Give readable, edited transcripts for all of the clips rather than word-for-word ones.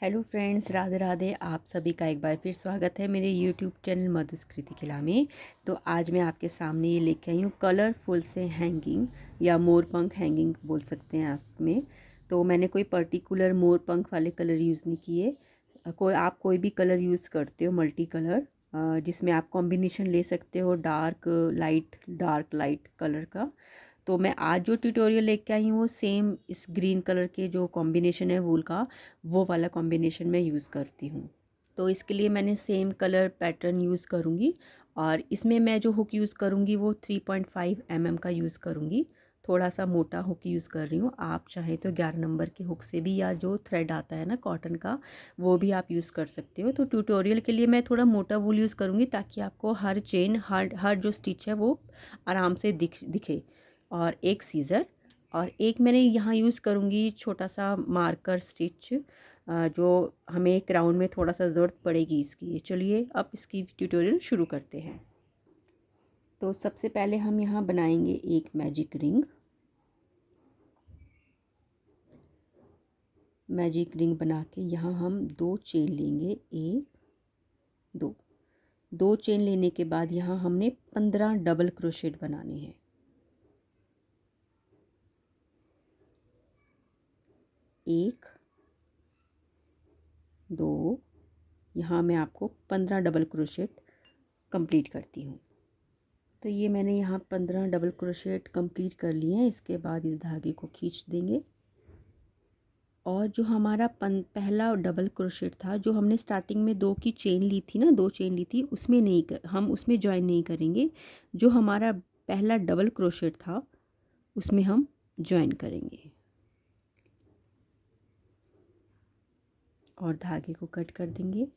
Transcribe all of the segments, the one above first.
Hello friends, Radhe Radhe. आप सभी का एक बार फिर स्वागत है मेरे यूट्यूब चैनल मधुस्कृति किला में। तो आज मैं आपके सामने ये लेके आई हूँ कलरफुल से हैंगिंग या मोर पंख हैंगिंग बोल सकते हैं उसमें। तो मैंने कोई पर्टिकुलर मोर पंख वाले कलर यूज़ नहीं किए। आप कोई भी कलर यूज़ करते हो, मल्टी कलर, जिसमें आप कॉम्बिनेशन ले सकते हो डार्क लाइट कलर का। तो मैं आज जो ट्यूटोरियल लेके आई हूँ वो सेम इस ग्रीन कलर के जो कॉम्बिनेशन है वूल का, वो वाला कॉम्बिनेशन मैं यूज़ करती हूँ। तो इसके लिए मैंने सेम कलर पैटर्न यूज़ करूँगी और इसमें मैं जो हुक यूज़ करूँगी वो 3.5 mm का यूज़ करूँगी। थोड़ा सा मोटा हुक यूज़ कर रही हूँ। आप चाहें तो 11 नंबर के हुक से भी, या जो थ्रेड आता है ना कॉटन का, वो भी आप यूज़ कर सकते हो। तो ट्यूटोरियल के लिए मैं थोड़ा मोटा वूल यूज़ करूँगी ताकि आपको हर चेन, हर जो स्टिच है वो आराम से दिखे। और एक सीज़र, और एक मैंने यहाँ यूज़ करूँगी छोटा सा मार्कर स्टिच, जो हमें एक राउंड में थोड़ा सा ज़रूरत पड़ेगी इसकी। चलिए अब इसकी ट्यूटोरियल शुरू करते हैं। तो सबसे पहले हम यहाँ बनाएंगे एक मैजिक रिंग बना के यहाँ हम 2 चेन लेंगे। 1 2 2 चेन लेने के बाद यहाँ हमने 15 डबल क्रोशेट बनाने हैं। 1 2, यहाँ मैं आपको 15 डबल क्रोशेट कंप्लीट करती हूँ। तो ये मैंने यहाँ 15 डबल क्रोशेट कंप्लीट कर लिए हैं। इसके बाद इस धागे को खींच देंगे और जो हमारा पहला डबल क्रोशेट था, जो हमने स्टार्टिंग में 2 की चेन ली थी ना, 2 चेन ली थी, उसमें हम उसमें ज्वाइन नहीं करेंगे। जो हमारा पहला डबल क्रोशेट था उसमें हम ज्वाइन करेंगे और धागे को कट कर देंगे।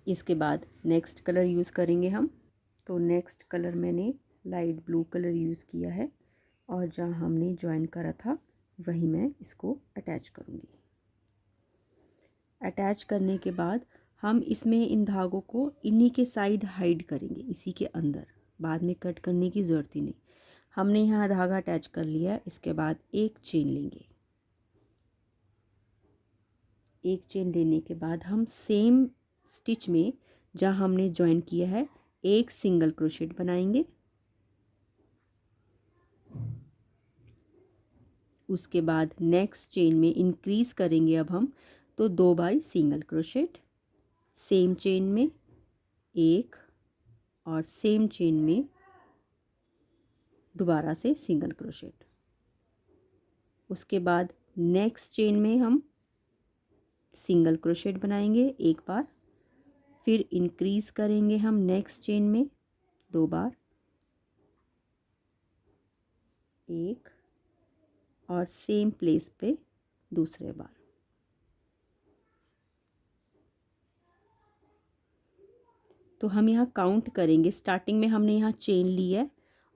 इसके बाद नेक्स्ट कलर यूज़ करेंगे हम। तो नेक्स्ट कलर मैंने लाइट ब्लू कलर यूज़ किया है और जहाँ हमने ज्वाइन करा था वहीं मैं इसको अटैच करूँगी। अटैच करने के बाद हम इसमें इन धागों को इन्हीं के साइड हाइड करेंगे, इसी के अंदर। बाद में कट करने की ज़रूरत ही नहीं। हमने यहाँ धागा अटैच कर लिया। इसके बाद एक चेन लेंगे। एक चेन लेने के बाद हम सेम स्टिच में जहाँ हमने ज्वाइन किया है एक सिंगल क्रोशेट बनाएंगे। उसके बाद नेक्स्ट चेन में इंक्रीज़ करेंगे अब हम, तो 2 बार सिंगल क्रोशेट, सेम चेन में एक और सेम चेन में दोबारा से सिंगल क्रोशेट। उसके बाद नेक्स्ट चेन में हम सिंगल क्रोशेट बनाएंगे एक बार, फिर इंक्रीज़ करेंगे हम नेक्स्ट चेन में 2 बार, एक और सेम प्लेस पे दूसरे बार। तो हम यहाँ काउंट करेंगे। स्टार्टिंग में हमने यहाँ चेन ली है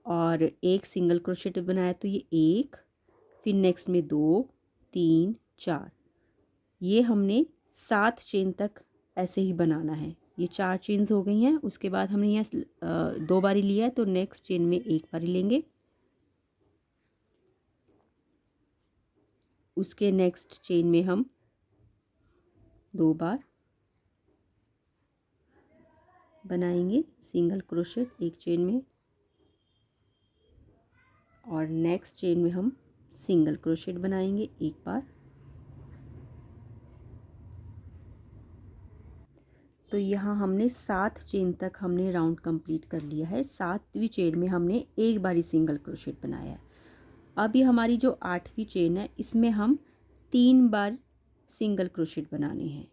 और एक सिंगल क्रोशेट बनाया, तो ये एक, फिर नेक्स्ट में 2 3 4, ये हमने 7 चेन तक ऐसे ही बनाना है। ये 4 चेन्स हो गई हैं। उसके बाद हमने यहाँ 2 बारी लिया है, तो नेक्स्ट चेन में एक बारी लेंगे। उसके नेक्स्ट चेन में हम 2 बार बनाएंगे सिंगल क्रोशेट एक चेन में, और नेक्स्ट चेन में हम सिंगल क्रोशेट बनाएंगे एक बार। तो यहाँ हमने 7 चेन तक हमने राउंड कंप्लीट कर लिया है। 7वीं चेन में हमने एक बारी सिंगल क्रोशेट बनाया है। अब ये हमारी जो 8वीं चेन है, इसमें हम 3 बार सिंगल क्रोशेट बनाने हैं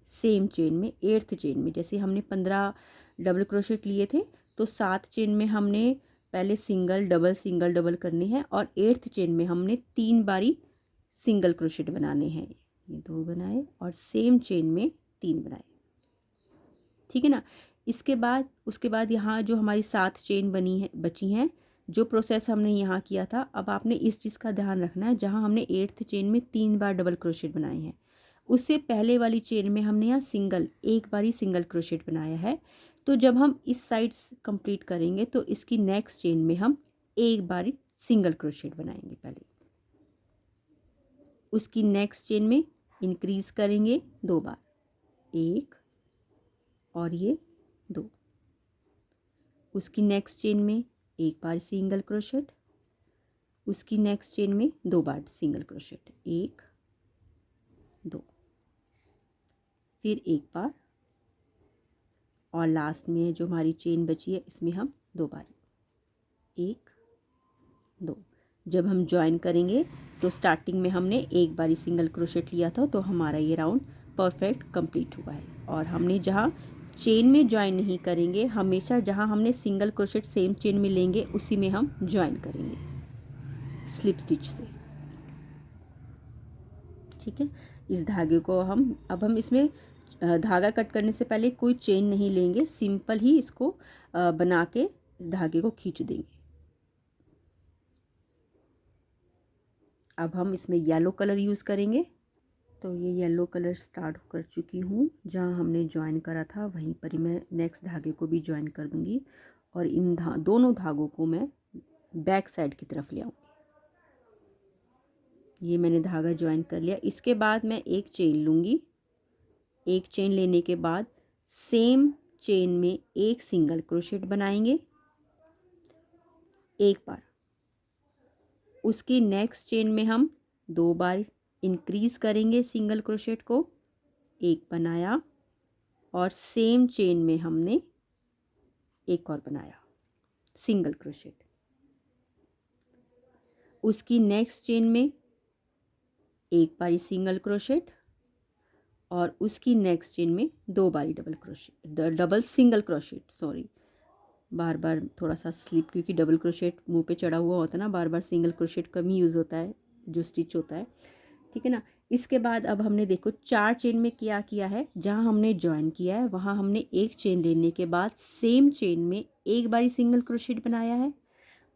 सेम चेन में। 8th चेन में जैसे हमने 15 डबल क्रोशेट लिए थे, तो 7 चेन में हमने पहले सिंगल डबल करने हैं और 8th चेन में हमने 3 बारी सिंगल क्रोशेट बनाने हैं। ये 2 बनाए और सेम चेन में 3 बनाए, ठीक है ना। उसके बाद यहाँ जो हमारी 7 चेन बची हैं, जो प्रोसेस हमने यहाँ किया था, अब आपने इस चीज़ का ध्यान रखना है। जहाँ हमने 8th चेन में 3 बार डबल क्रोशेट बनाए हैं, उससे पहले वाली चेन में हमने यहाँ एक बारी सिंगल क्रोशेट बनाया है। तो जब हम इस साइड कंप्लीट करेंगे तो इसकी नेक्स्ट चेन में हम एक बारी सिंगल क्रोशेट बनाएंगे पहले। उसकी नेक्स्ट चेन में इंक्रीज करेंगे 2 बार, 1 और ये 2। उसकी नेक्स्ट चेन में 1 बार सिंगल क्रोशेट, उसकी नेक्स्ट चेन में 2 बार सिंगल क्रोशेट, 1 2, फिर 1 बार, और लास्ट में जो हमारी चेन बची है इसमें हम 2 बार, 1 2। जब हम ज्वाइन करेंगे तो स्टार्टिंग में हमने 1 बारी सिंगल क्रोशेट लिया था, तो हमारा ये राउंड परफेक्ट कंप्लीट हुआ है। और हमने जहाँ चेन में ज्वाइन नहीं करेंगे, हमेशा जहाँ हमने सिंगल क्रोशेट सेम चेन में लेंगे उसी में हम ज्वाइन करेंगे स्लिप स्टिच से। ठीक है, इस धागे को हम इसमें धागा कट करने से पहले कोई चेन नहीं लेंगे, सिंपल ही इसको बना के इस धागे को खींच देंगे। अब हम इसमें येलो कलर यूज़ करेंगे। तो ये येलो कलर स्टार्ट कर चुकी हूँ, जहाँ हमने ज्वाइन करा था वहीं पर ही मैं नेक्स्ट धागे को भी ज्वाइन कर दूँगी, और इन दोनों धागों को मैं बैक साइड की तरफ ले आऊँगी। ये मैंने धागा ज्वाइन कर लिया। इसके बाद मैं एक चेन लूँगी, एक चेन लेने के बाद सेम चेन में एक सिंगल क्रोशेट बनाएंगे 1 बार। उसकी नेक्स्ट चेन में हम 2 बार इंक्रीज करेंगे सिंगल क्रोशेट को, 1 बनाया, और सेम चेन में हमने एक और बनाया सिंगल क्रोशेट। उसकी नेक्स्ट चेन में 1 बारी सिंगल क्रोशेट, और उसकी नेक्स्ट चेन में 2 बारी डबल सिंगल क्रोशेट, सॉरी बार बार थोड़ा सा स्लिप, क्योंकि डबल क्रोशेट मुंह पे चढ़ा हुआ होता है ना, बार बार सिंगल क्रोशेट कम ही यूज़ होता है जो स्टिच होता है। ठीक है ना। इसके बाद अब हमने देखो 4 चेन में क्या किया है, जहाँ हमने ज्वाइन किया है वहाँ हमने एक चेन लेने के बाद सेम चेन में 1 बारी सिंगल क्रोशेट बनाया है।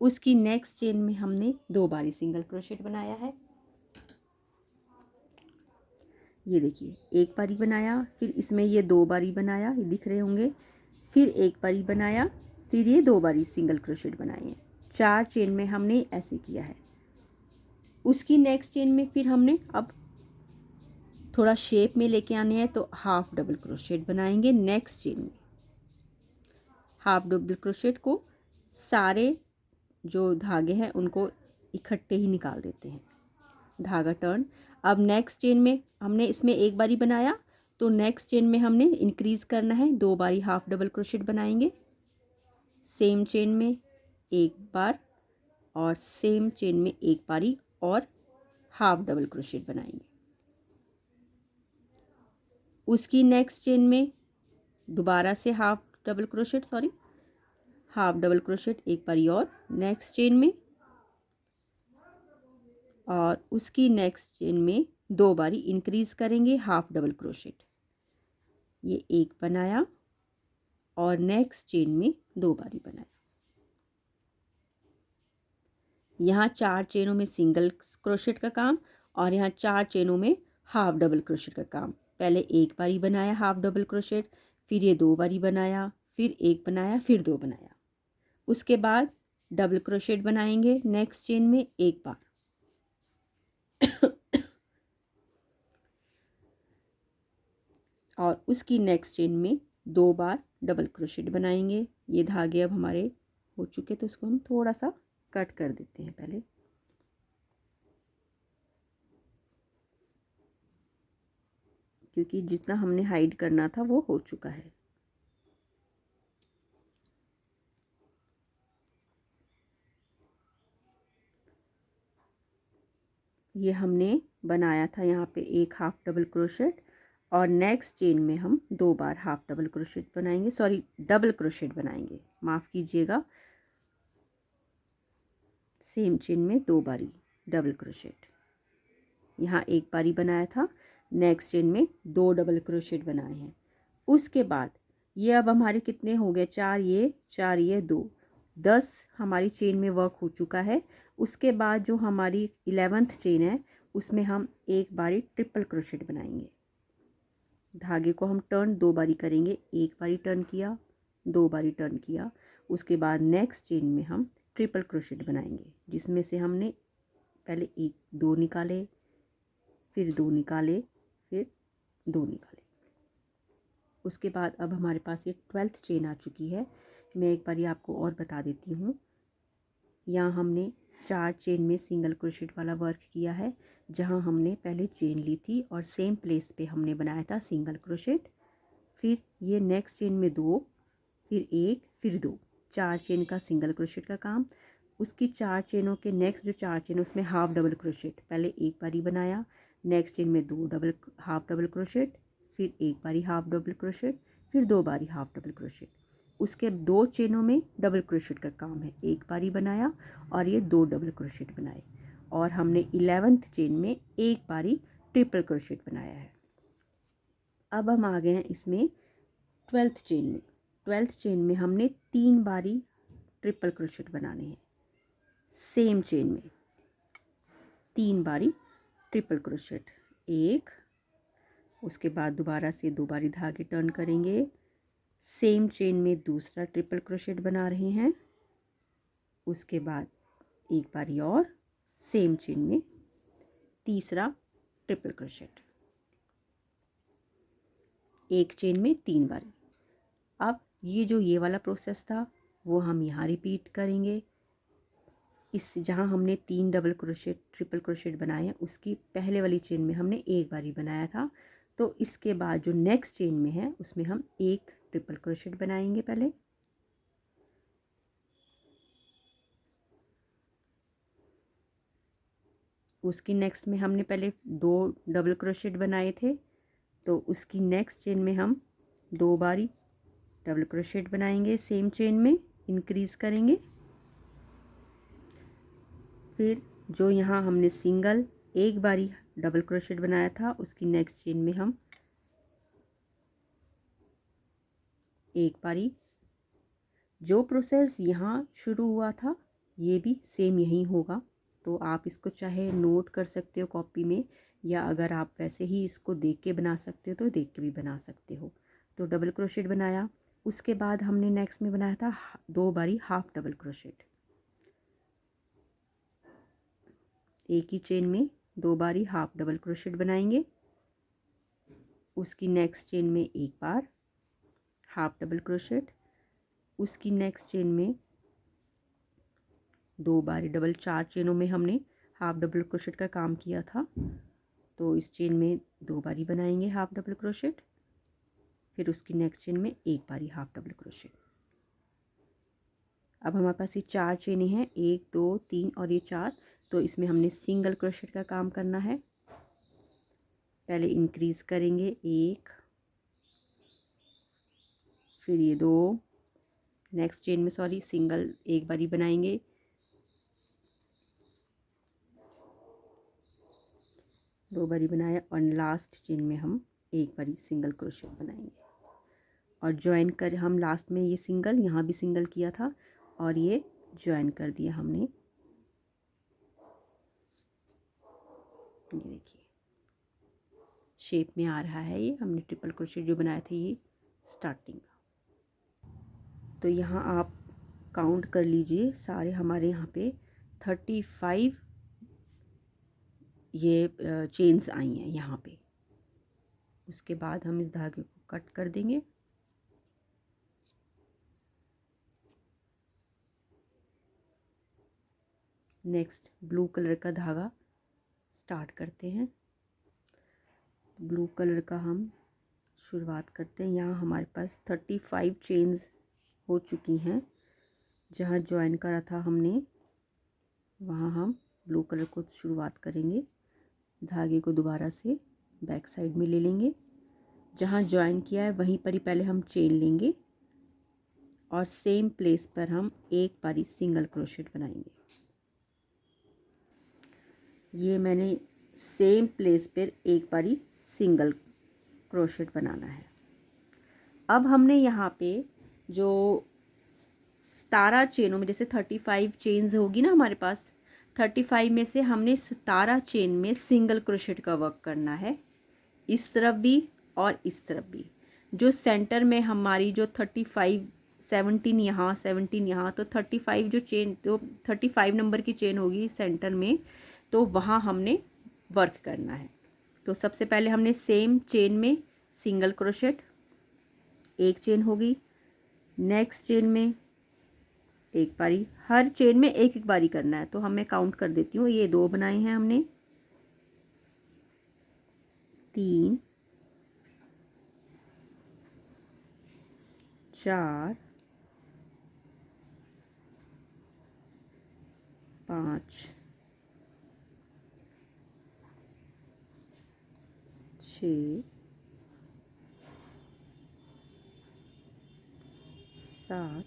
उसकी नेक्स्ट चेन में हमने 2 बारी सिंगल क्रोशेट बनाया है। ये देखिए 1 बारी बनाया, फिर इसमें ये 2 बारी बनाया, ये दिख रहे होंगे, फिर 1 बारी बनाया, फिर ये 2 बारी सिंगल क्रोशेट बनाए हैं। 4 चेन में हमने ऐसे किया है। उसकी नेक्स्ट चेन में फिर हमने अब थोड़ा शेप में लेके आने हैं, तो हाफ डबल क्रोशेट बनाएंगे नेक्स्ट चेन में। हाफ डबल क्रोशेट को सारे जो धागे हैं उनको इकट्ठे ही निकाल देते हैं, धागा टर्न। अब नेक्स्ट चेन में हमने इसमें 1 बारी बनाया, तो नेक्स्ट चेन में हमने इंक्रीज करना है, 2 बारी हाफ डबल क्रोशेट बनाएंगे सेम चेन में 1 बार, और सेम चेन में 1 बारी और हाफ डबल क्रोशेट बनाएंगे। उसकी नेक्स्ट चेन में दोबारा से हाफ डबल क्रोशेट 1 बारी और नेक्स्ट चेन में, और उसकी नेक्स्ट चेन में 2 बारी इंक्रीज करेंगे हाफ डबल क्रोशेट। ये 1 बनाया और नेक्स्ट चेन में 2 बारी बनाया। यहाँ 4 चेनों में सिंगल क्रोशेट का काम, और यहाँ 4 चेनों में हाफ डबल क्रोशेट का काम। पहले 1 बारी बनाया हाफ डबल क्रोशेट, फिर ये 2 बारी बनाया, फिर 1 बनाया, फिर 2 बनाया। उसके बाद डबल क्रोशेट बनाएंगे नेक्स्ट चेन में 1 बार और उसकी नेक्स्ट चेन में 2 बार डबल क्रोशेट बनाएंगे। ये धागे अब हमारे हो चुके, तो इसको हम थोड़ा सा कट कर देते हैं पहले। क्योंकि जितना हमने हाइड करना था वो हो चुका है। ये हमने बनाया था यहाँ पे एक हाफ डबल क्रोशेट, और नेक्स्ट चेन में हम 2 बार हाफ डबल क्रोशेट बनाएंगे, सॉरी डबल क्रोशेट बनाएंगे, माफ़ कीजिएगा। सेम चेन में 2 बारी डबल क्रोशेट, यहाँ 1 बारी बनाया था, नेक्स्ट चेन में 2 डबल क्रोशेट बनाए हैं। उसके बाद ये अब हमारे कितने हो गए, 4 ये 2, 10 हमारी चेन में वर्क हो चुका है। उसके बाद जो हमारी 11th चेन है उसमें हम 1 बारी ट्रिपल क्रोशेट बनाएंगे। धागे को हम टर्न 2 बारी करेंगे, 1 बारी टर्न किया, 2 बारी टर्न किया। उसके बाद नेक्स्ट चेन में हम ट्रिपल क्रोशेट बनाएंगे, जिसमें से हमने पहले 1 2 निकाले, फिर 2 निकाले, फिर 2 निकाले। उसके बाद अब हमारे पास ये 12th चेन आ चुकी है। मैं एक बार ये आपको और बता देती हूँ। यहाँ हमने 4 चेन में सिंगल क्रोशेट वाला वर्क किया है, जहाँ हमने पहले चेन ली थी और सेम प्लेस पे हमने बनाया था सिंगल क्रोशेट। फिर ये नेक्स्ट चेन में 2, फिर 1, फिर 2, 4 चेन का सिंगल क्रोशेट का काम। उसकी 4 चेनों के नेक्स्ट जो 4 चेन उसमें हाफ डबल क्रोशेट, पहले एक बारी बनाया, नेक्स्ट चेन में 2 हाफ डबल क्रोशेट, फिर एक बारी हाफ डबल क्रोशेट, फिर 2 बारी हाफ डबल क्रोशेट। उसके 2 चेनों में डबल क्रोशेट का काम है, एक बारी बनाया और ये 2 डबल क्रोशेट बनाए। और हमने 11th चेन में एक बारी ट्रिपल क्रोशेट बनाया है। अब हम आ गए हैं इसमें 12th चेन में। 12th चेन में हमने 3 बारी ट्रिपल क्रोशेट बनाने हैं। सेम चेन में 3 बारी ट्रिपल क्रोशेट, 1, उसके बाद दोबारा से 2 बारी धागे टर्न करेंगे, सेम चेन में दूसरा ट्रिपल क्रोशेट बना रहे हैं, उसके बाद एक बारी और सेम चेन में तीसरा ट्रिपल क्रोशेट, एक चेन में 3 बारी। अब ये वाला प्रोसेस था वो हम यहाँ रिपीट करेंगे। इस जहाँ हमने 3 डबल क्रोशेट ट्रिपल क्रोशेट बनाए हैं, उसकी पहले वाली चेन में हमने एक बारी बनाया था। तो इसके बाद जो नेक्स्ट चेन में है उसमें हम एक ट्रिपल क्रोशेट बनाएंगे पहले, उसकी नेक्स्ट में हमने पहले 2 डबल क्रोशेट बनाए थे, तो उसकी नेक्स्ट चेन में हम 2 बारी डबल क्रोशेट बनाएंगे, सेम चेन में इंक्रीज करेंगे। फिर जो यहाँ हमने सिंगल एक बारी डबल क्रोशेट बनाया था, उसकी नेक्स्ट चेन में हम एक बारी। जो प्रोसेस यहाँ शुरू हुआ था ये भी सेम यही होगा, तो आप इसको चाहे नोट कर सकते हो कॉपी में, या अगर आप वैसे ही इसको देख के बना सकते हो तो देख के भी बना सकते हो। तो डबल क्रोशेट बनाया, उसके बाद हमने नेक्स्ट में बनाया था 2 बारी हाफ डबल क्रोशेट, एक ही चेन में 2 बारी हाफ डबल क्रोशेट बनाएंगे, उसकी नेक्स्ट चेन में एक बार हाफ डबल क्रोशेट, उसकी नेक्स्ट चेन में 2 बारी डबल। 4 चेनों में हमने हाफ डबल क्रोशेट का काम किया था, तो इस चेन में 2 बारी बनाएंगे हाफ डबल क्रोशेट, फिर उसकी नेक्स्ट चेन में एक बारी हाफ डबल क्रोशेट। अब हमारे पास ये 4 चेनें हैं, 1 2 3 और ये 4, तो इसमें हमने सिंगल क्रोशेट का काम करना है। पहले इंक्रीज करेंगे 1, फिर ये 2, नेक्स्ट चेन में सिंगल एक बारी बनाएंगे, दो बारी बनाया और लास्ट चेन में हम एक बारी सिंगल क्रोशेट बनाएंगे और ज्वाइन कर हम लास्ट में ये सिंगल यहाँ भी सिंगल किया था और ये ज्वाइन कर दिया हमने। ये देखिए शेप में आ रहा है, ये हमने ट्रिपल क्रोशेट जो बनाए थे ये स्टार्टिंग। तो यहाँ आप काउंट कर लीजिए, सारे हमारे यहाँ पे 35 ये चेन्स आई हैं यहाँ पे। उसके बाद हम इस धागे को कट कर देंगे। नेक्स्ट ब्लू कलर का धागा स्टार्ट करते हैं। ब्लू कलर का हम शुरुआत करते हैं। यहाँ हमारे पास 35 चेन्स हो चुकी हैं। जहाँ ज्वाइन करा था हमने वहाँ हम ब्लू कलर को शुरुआत करेंगे। धागे को दोबारा से बैक साइड में ले लेंगे, जहाँ ज्वाइन किया है वहीं पर ही पहले हम चेन लेंगे और सेम प्लेस पर हम एक बारी सिंगल क्रोशेट बनाएंगे। ये मैंने सेम प्लेस पर एक बारी सिंगल क्रोशेट बनाना है। अब हमने यहाँ पे जो 17 चेनों में, जैसे 35 चेन्स होगी ना हमारे पास, 35 में से हमने 17 चेन में सिंगल क्रोशेट का वर्क करना है, इस तरफ भी और इस तरफ भी। जो सेंटर में हमारी जो 35 17 यहाँ, 17 यहाँ, तो 35 जो चेन, तो 35 नंबर की चेन होगी सेंटर में, तो वहाँ हमने वर्क करना है। तो सबसे पहले हमने सेम चेन में सिंगल क्रोशेट, एक चेन होगी, नेक्स्ट चेन में एक बारी, हर चेन में एक एक बारी करना है। तो हम मैं काउंट कर देती हूँ, ये 2 बनाए हैं हमने, 3, 4, 5, 6, 7,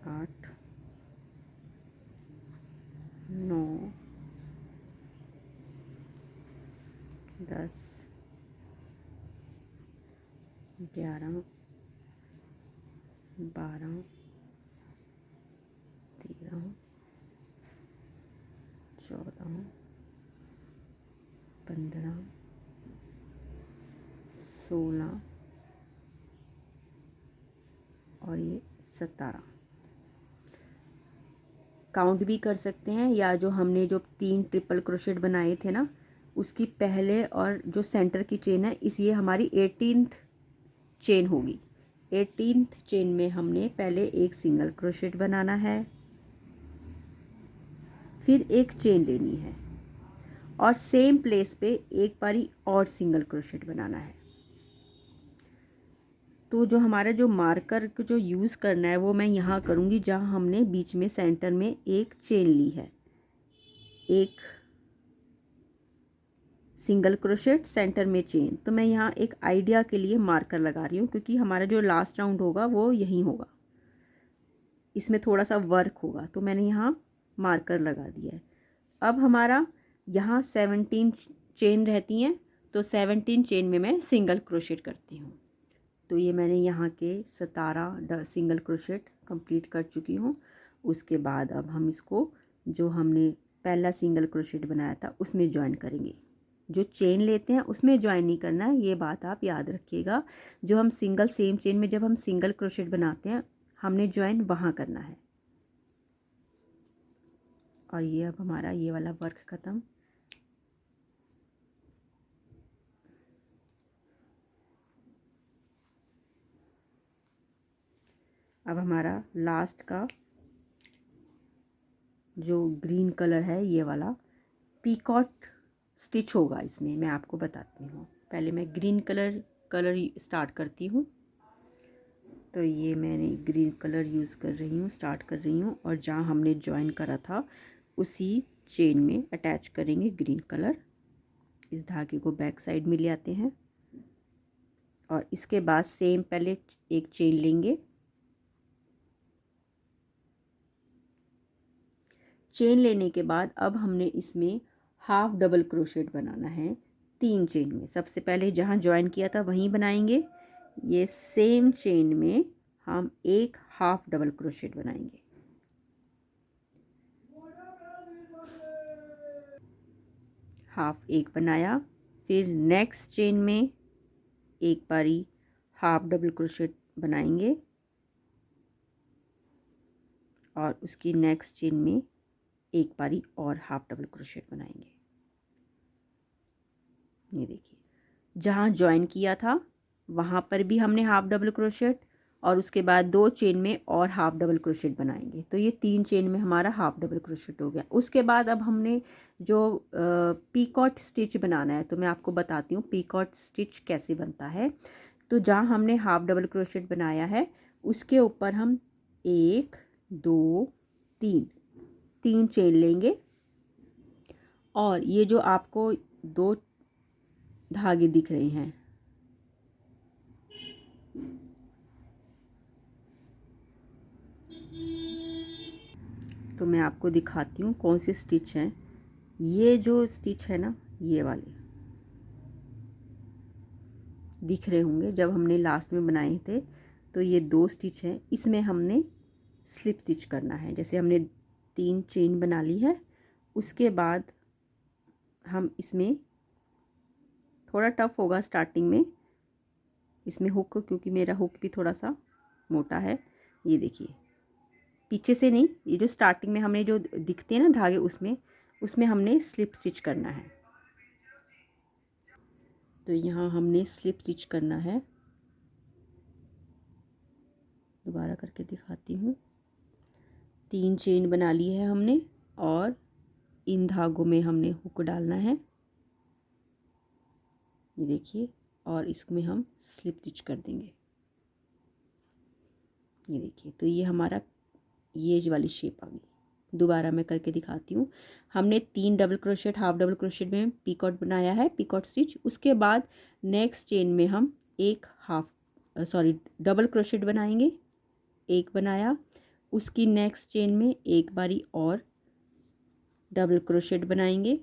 8, 9, 10, 11, 12, 13, 14, 15, 16 और ये 17। काउंट भी कर सकते हैं, या जो हमने जो 3 ट्रिपल क्रोशेट बनाए थे ना, उसकी पहले और जो सेंटर की चेन है, इस ये हमारी 18th चेन होगी। 18th चेन में हमने पहले एक सिंगल क्रोशेट बनाना है, फिर एक चेन लेनी है और सेम प्लेस पे एक बारी और सिंगल क्रोशेट बनाना है। तो जो हमारा जो मार्कर को जो यूज़ करना है वो मैं यहाँ करूँगी, जहाँ हमने बीच में सेंटर में एक चेन ली है, एक सिंगल क्रोशेट, सेंटर में चेन। तो मैं यहाँ एक आइडिया के लिए मार्कर लगा रही हूँ, क्योंकि हमारा जो लास्ट राउंड होगा वो यहीं होगा, इसमें थोड़ा सा वर्क होगा, तो मैंने यहाँ मार्कर लगा दिया है। अब हमारा यहाँ 17 चेन रहती हैं, तो 17 चेन में मैं सिंगल क्रोशेट करती हूँ। तो ये मैंने यहाँ के 17 सिंगल क्रोशेट कंप्लीट कर चुकी हूँ। उसके बाद अब हम इसको, जो हमने पहला सिंगल क्रोशेट बनाया था उसमें ज्वाइन करेंगे। जो चेन लेते हैं उसमें ज्वाइन नहीं करना है, ये बात आप याद रखिएगा। जो हम सिंगल सेम चेन में जब हम सिंगल क्रोशेट बनाते हैं, हमने ज्वाइन वहाँ करना है। और ये अब हमारा ये वाला वर्क ख़त्म। अब हमारा लास्ट का जो ग्रीन कलर है, ये वाला पीकॉट स्टिच होगा इसमें, मैं आपको बताती हूँ। पहले मैं ग्रीन कलर स्टार्ट करती हूँ। तो ये मैंने ग्रीन कलर यूज़ कर रही हूँ, स्टार्ट कर रही हूँ, और जहाँ हमने ज्वाइन करा था उसी चेन में अटैच करेंगे ग्रीन कलर। इस धागे को बैक साइड में ले आते हैं और इसके बाद सेम पहले एक चेन लेंगे, चेन लेने के बाद अब हमने इसमें हाफ डबल क्रोशेट बनाना है 3 चेन में। सबसे पहले जहाँ ज्वाइन किया था वहीं बनाएंगे, ये सेम चेन में हम एक हाफ डबल क्रोशेट बनाएंगे। हाफ एक बनाया, फिर नेक्स्ट चेन में एक बारी हाफ डबल क्रोशेट बनाएंगे और उसकी नेक्स्ट चेन में एक बारी और हाफ डबल क्रोशेट बनाएंगे। ये देखिए, जहाँ ज्वाइन किया था वहाँ पर भी हमने हाफ डबल क्रोशेट और उसके बाद 2 चेन में और हाफ डबल क्रोशेट बनाएंगे। तो ये 3 चेन में हमारा हाफ डबल क्रोशेट हो गया। उसके बाद अब हमने जो पीकॉट स्टिच बनाना है, तो मैं आपको बताती हूँ पीकॉट स्टिच कैसे बनता है। तो जहाँ हमने हाफ डबल क्रोशेट बनाया है उसके ऊपर हम 1 2 3 चेन लेंगे और ये जो आपको 2 धागे दिख रहे हैं, तो मैं आपको दिखाती हूँ कौन सी स्टिच है। ये जो स्टिच है ना, ये वाले दिख रहे होंगे जब हमने लास्ट में बनाए थे। तो ये 2 स्टिच हैं, इसमें हमने स्लिप स्टिच करना है। जैसे हमने 3 चेन बना ली है, उसके बाद हम इसमें, थोड़ा टफ होगा स्टार्टिंग में, इसमें हुक, क्योंकि मेरा हुक भी थोड़ा सा मोटा है। ये देखिए, पीछे से नहीं, ये जो स्टार्टिंग में हमें जो दिखते हैं ना धागे, उसमें हमने स्लिप स्टिच करना है। तो यहाँ हमने स्लिप स्टिच करना है। दोबारा करके दिखाती हूँ। 3 चेन बना ली है हमने और इन धागों में हमने हुक डालना है, ये देखिए, और इसमें हम स्लिप स्टिच कर देंगे। ये देखिए, तो ये हमारा ये वाली शेप आ गई। दोबारा मैं करके दिखाती हूँ। हमने 3 double crochet, half double crochet में पीकॉट बनाया है, पीकॉट स्टिच। उसके बाद नेक्स्ट चेन में हम एक डबल क्रोशेट बनाएंगे, एक बनाया। उसकी नेक्स्ट चेन में एक बारी और डबल क्रोशेट बनाएंगे,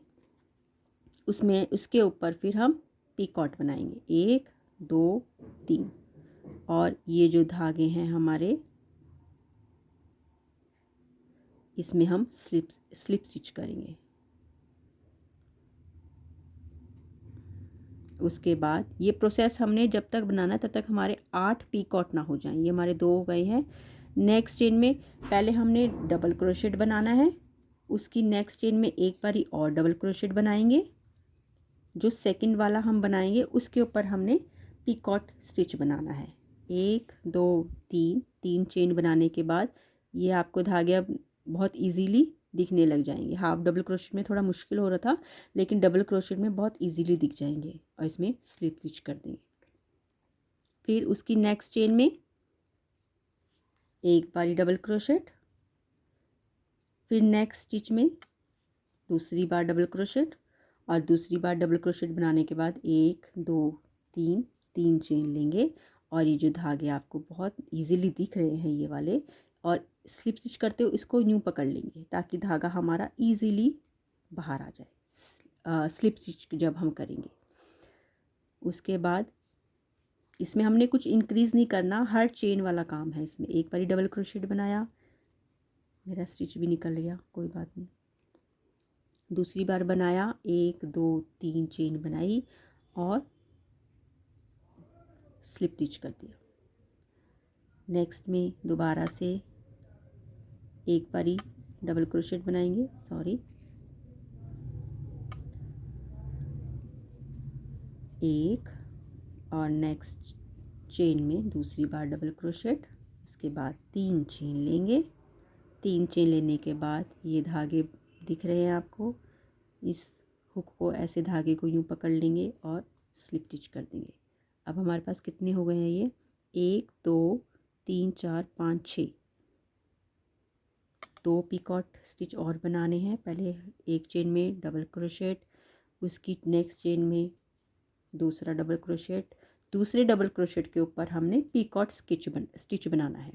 उसमें उसके ऊपर फिर हम पीकॉट बनाएंगे, 1 2 3। और ये जो धागे हैं हमारे, इसमें हम स्लिप स्टिच करेंगे। उसके बाद ये प्रोसेस हमने जब तक बनाना है तब तक हमारे 8 पीकॉट ना हो जाएं। ये हमारे 2 हो गए हैं। नेक्स्ट चेन में पहले हमने डबल क्रोशेट बनाना है, उसकी नेक्स्ट चेन में एक बारी और डबल क्रोशेट बनाएंगे। जो सेकंड वाला हम बनाएंगे उसके ऊपर हमने पीकॉट स्टिच बनाना है। 1 2 3, 3 चेन बनाने के बाद ये आपको धागे अब बहुत इजीली दिखने लग जाएंगे। हाफ डबल क्रोशेट में थोड़ा मुश्किल हो रहा था, लेकिन डबल क्रोशेट में बहुत इजीली दिख जाएंगे। और इसमें स्लिप स्टिच कर देंगे। फिर उसकी नेक्स्ट चेन में एक बारी डबल क्रोशेट, फिर नेक्स्ट स्टिच में दूसरी बार डबल क्रोशेट, और दूसरी बार डबल क्रोशेट बनाने के बाद 1 2 3, 3 चेन लेंगे। और ये जो धागे आपको बहुत इजीली दिख रहे हैं ये वाले, और स्लिप स्टिच करते हुए इसको यूँ पकड़ लेंगे ताकि धागा हमारा इजीली बाहर आ जाए स्लिप स्टिच जब हम करेंगे। उसके बाद इसमें हमने कुछ इंक्रीज़ नहीं करना, हर चेन वाला काम है इसमें। एक बारी डबल क्रोशेट बनाया, मेरा स्टिच भी निकल गया, कोई बात नहीं। दूसरी बार बनाया, 1 2 3 चेन बनाई और स्लिप स्टिच कर दिया। नेक्स्ट में दोबारा से एक बारी डबल क्रोशेट बनाएंगे, एक, और नेक्स्ट चेन में दूसरी बार डबल क्रोशेट। उसके बाद 3 चेन लेंगे। 3 चेन लेने के बाद ये धागे दिख रहे हैं आपको, इस हुक को ऐसे धागे को यूँ पकड़ लेंगे और स्लिप स्टिच कर देंगे। अब हमारे पास कितने हो गए हैं ये, 1 2 3 4 5 6। 2 पीकॉट स्टिच और बनाने हैं। पहले एक चेन में डबल क्रोशेट, उसकी नेक्स्ट चेन में दूसरा डबल क्रोशेट, दूसरे डबल क्रोशेट के ऊपर हमने पीकॉट स्टिच बनाना है।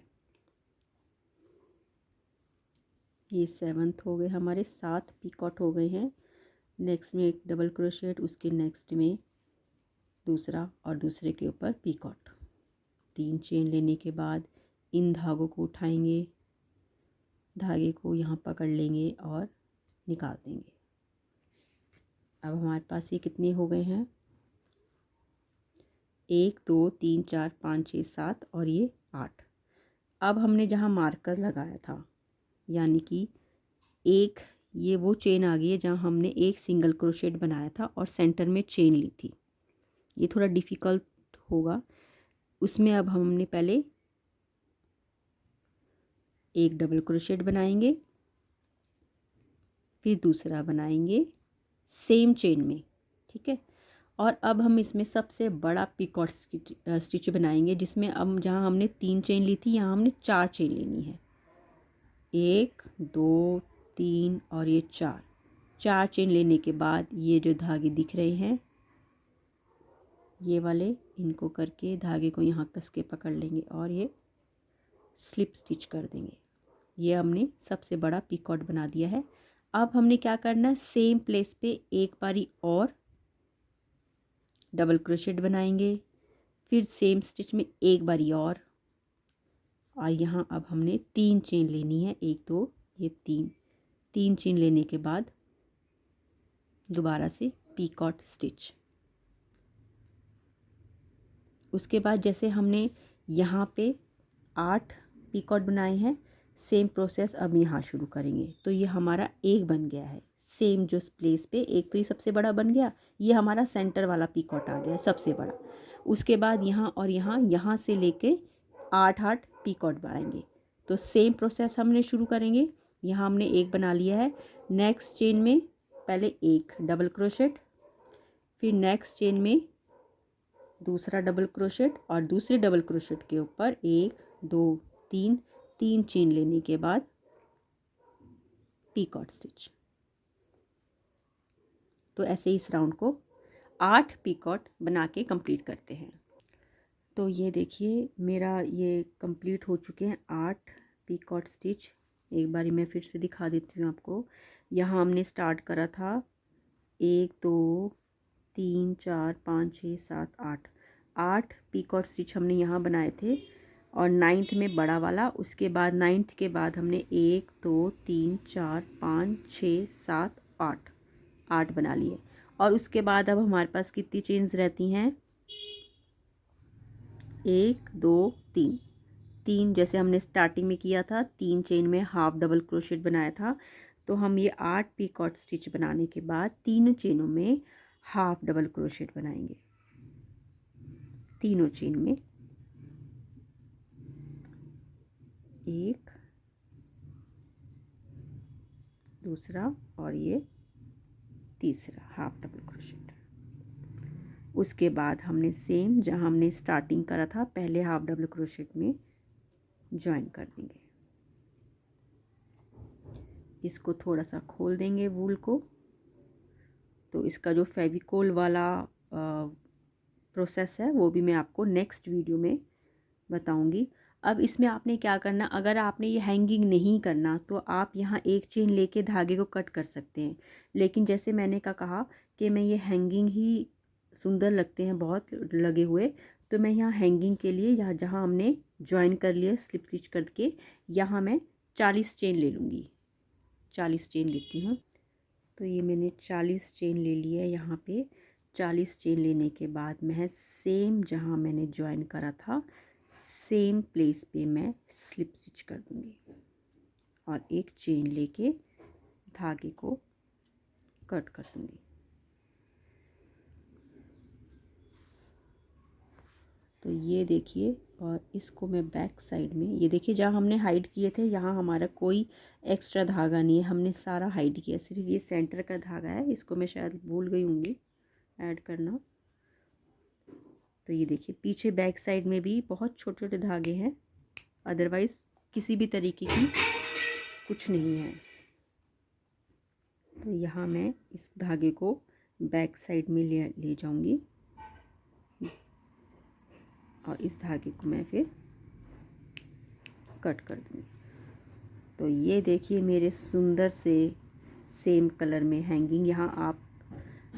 ये 7th हो गए हमारे, 7 पीकॉट हो गए हैं। नेक्स्ट में एक डबल क्रोशेट, उसके नेक्स्ट में दूसरा और दूसरे के ऊपर पीकॉट। 3 चेन लेने के बाद इन धागों को उठाएंगे, धागे को यहाँ पकड़ लेंगे और निकाल देंगे। अब हमारे पास ये कितने हो गए हैं, 1 2 3 4 5 6 7 और ये 8। अब हमने जहाँ मार्कर लगाया था, यानी कि एक ये वो चेन आ गई है जहाँ हमने एक सिंगल क्रोशेट बनाया था और सेंटर में चेन ली थी। ये थोड़ा डिफ़िकल्ट होगा। उसमें अब हमने पहले एक डबल क्रोशेट बनाएंगे, फिर दूसरा बनाएंगे सेम चेन में, ठीक है। और अब हम इसमें सबसे बड़ा पीकॉट स्टिच बनाएंगे, जिसमें अब जहाँ हमने 3 चेन ली थी यहाँ हमने 4 चेन लेनी है। 1 2 3 और ये 4 चेन लेने के बाद ये जो धागे दिख रहे हैं ये वाले, इनको करके धागे को यहाँ कस के पकड़ लेंगे और ये स्लिप स्टिच कर देंगे। ये हमने सबसे बड़ा पीकॉट बना दिया है। अब हमने क्या करना है, सेम प्लेस पे एक बारी और डबल क्रोशेट बनाएंगे, फिर सेम स्टिच में एक बारी और यहाँ अब हमने 3 चेन लेनी है, 1 2 ये 3 चेन लेने के बाद दोबारा से पीकॉट स्टिच। उसके बाद जैसे हमने यहाँ पे 8 पीकॉट बनाए हैं, सेम प्रोसेस अब यहाँ शुरू करेंगे। तो ये हमारा एक बन गया है सेम जो प्लेस पे, एक तो ये सबसे बड़ा बन गया, ये हमारा सेंटर वाला पीकॉट आ गया सबसे बड़ा। उसके बाद यहाँ और यहाँ से लेके 8 पीकॉट बनाएंगे। तो सेम प्रोसेस हमने शुरू करेंगे। यहाँ हमने एक बना लिया है। नेक्स्ट चेन में पहले एक डबल क्रोशेट, फिर नेक्स्ट चेन में दूसरा डबल क्रोशेट और दूसरे डबल क्रोशेट के ऊपर 1 2 3 चेन लेने के बाद पीकॉट स्टिच। तो ऐसे ही इस राउंड को 8 पीकॉट बना के कंप्लीट करते हैं। तो ये देखिए मेरा ये कंप्लीट हो चुके हैं 8 पीकॉट स्टिच। एक बारी मैं फिर से दिखा देती हूँ आपको। यहाँ हमने स्टार्ट करा था 1 2 3 4 5 6 7 8 पीकॉट स्टिच हमने यहाँ बनाए थे, और 9th में बड़ा वाला। उसके बाद 9th के बाद हमने 1 2 3 4 5 6 7 8 बना लिए। और उसके बाद अब हमारे पास कितनी चेन्स रहती हैं? 1 2 3 जैसे हमने स्टार्टिंग में किया था, 3 चेन में हाफ डबल क्रोशेट बनाया था। तो हम ये 8 पीकॉट स्टिच बनाने के बाद तीनों चेनों में हाफ डबल क्रोशेट बनाएंगे। तीनों चेन में एक, दूसरा और ये तीसरा हाफ डबल क्रोशेट। उसके बाद हमने सेम जहाँ हमने स्टार्टिंग करा था पहले हाफ डबल क्रोशेट में ज्वाइन कर देंगे। इसको थोड़ा सा खोल देंगे वूल को। तो इसका जो फेविकोल वाला प्रोसेस है वो भी मैं आपको नेक्स्ट वीडियो में बताऊंगी। अब इसमें आपने क्या करना, अगर आपने ये हैंगिंग नहीं करना तो आप यहाँ एक चेन लेके धागे को कट कर सकते हैं। लेकिन जैसे मैंने कहा कि मैं ये हैंगिंग ही सुंदर लगते हैं बहुत लगे हुए, तो मैं यहाँ हैंगिंग के लिए यहाँ जहाँ हमने ज्वाइन कर लिया स्लिप स्टिच करके, यहाँ मैं 40 चेन ले लूँगी। 40 चेन लेती हूँ। तो ये मैंने 40 चेन ले लिया है। यहाँ पे 40 चेन लेने के बाद मैं सेम जहाँ मैंने ज्वाइन करा था सेम प्लेस पे मैं स्लिप स्टिच कर दूँगी और एक चेन लेके धागे को कट कर दूँगी। तो ये देखिए, और इसको मैं बैक साइड में, ये देखिए जहाँ हमने हाइड किए थे यहाँ हमारा कोई एक्स्ट्रा धागा नहीं है, हमने सारा हाइड किया, सिर्फ ये सेंटर का धागा है। इसको मैं शायद भूल गई होंगी ऐड करना। तो ये देखिए पीछे बैक साइड में भी बहुत छोटे छोटे धागे हैं, अदरवाइज़ किसी भी तरीके की कुछ नहीं है। तो यहाँ मैं इस धागे को बैक साइड में ले जाऊंगी और इस धागे को मैं फिर कट कर दूँगी। तो ये देखिए मेरे सुंदर से सेम कलर में हैंगिंग। यहाँ आप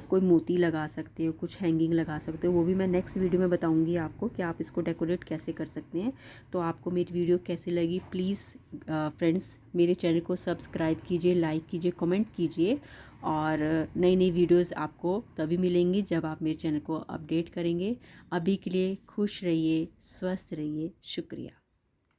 कोई मोती लगा सकते हो, कुछ हैंगिंग लगा सकते हो, वो भी मैं नेक्स्ट वीडियो में बताऊंगी आपको कि आप इसको डेकोरेट कैसे कर सकते हैं। तो आपको मेरी वीडियो कैसी लगी प्लीज़ फ्रेंड्स मेरे चैनल को सब्सक्राइब कीजिए, लाइक कीजिए, कमेंट कीजिए। और नई नई वीडियोस आपको तभी मिलेंगी जब आप मेरे चैनल को अपडेट करेंगे। अभी के लिए खुश रहिए, स्वस्थ रहिए, शुक्रिया।